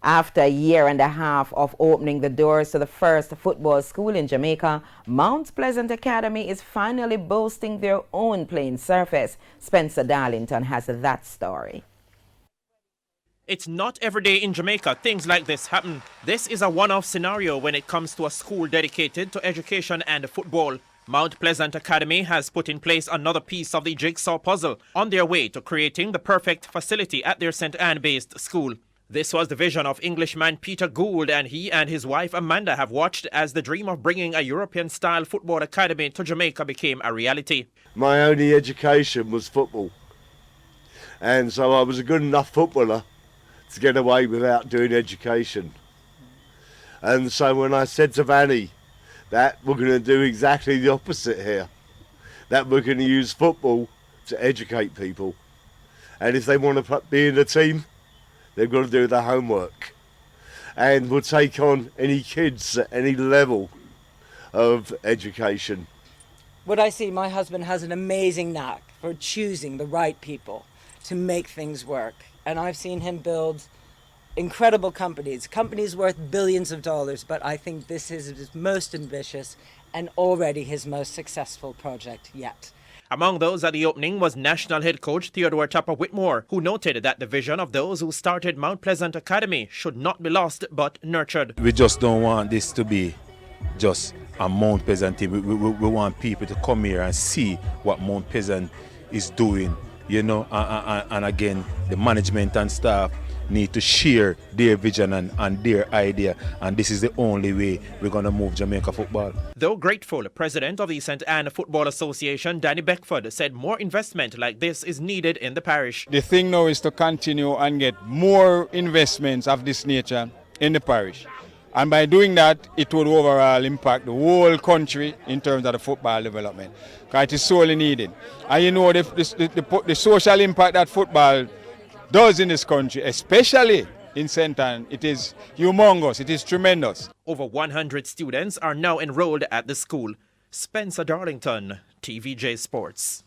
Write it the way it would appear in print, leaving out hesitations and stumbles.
After a year and a half of opening the doors to the first football school in Jamaica, Mount Pleasant Academy is finally boasting their own playing surface. Spencer Darlington has that story. It's not every day in Jamaica things like this happen. This is a one-off scenario when it comes to a school dedicated to education and football. Mount Pleasant Academy has put in place another piece of the jigsaw puzzle on their way to creating the perfect facility at their St. Anne-based school. This was the vision of Englishman Peter Gould, and he and his wife Amanda have watched as the dream of bringing a European-style football academy to Jamaica became a reality. My only education was football, and so I was a good enough footballer to get away without doing education. And so when I said to Vanny that we're going to do exactly the opposite here, that we're going to use football to educate people, and if they want to be in a team, they've got to do their homework, and we'll take on any kids at any level of education. What I see, my husband has an amazing knack for choosing the right people to make things work. And I've seen him build incredible companies worth billions of dollars, but I think this is his most ambitious and already his most successful project yet. Among those at the opening was national head coach Theodore Tapper Whitmore, who noted that the vision of those who started Mount Pleasant Academy should not be lost but nurtured. We just don't want this to be just a Mount Pleasant team. We want people to come here and see what Mount Pleasant is doing, you know, and again, the management and staff need to share their vision and their idea, and this is the only way we're going to move Jamaica football. Though grateful, President of the St. Anne Football Association, Danny Beckford, said more investment like this is needed in the parish. The thing now is to continue and get more investments of this nature in the parish. And by doing that, it would overall impact the whole country in terms of the football development, because it is sorely needed. And you know the social impact that football does in this country, especially in St. Anne, it is humongous, it is tremendous. Over 100 students are now enrolled at the school. Spencer Darlington, TVJ Sports.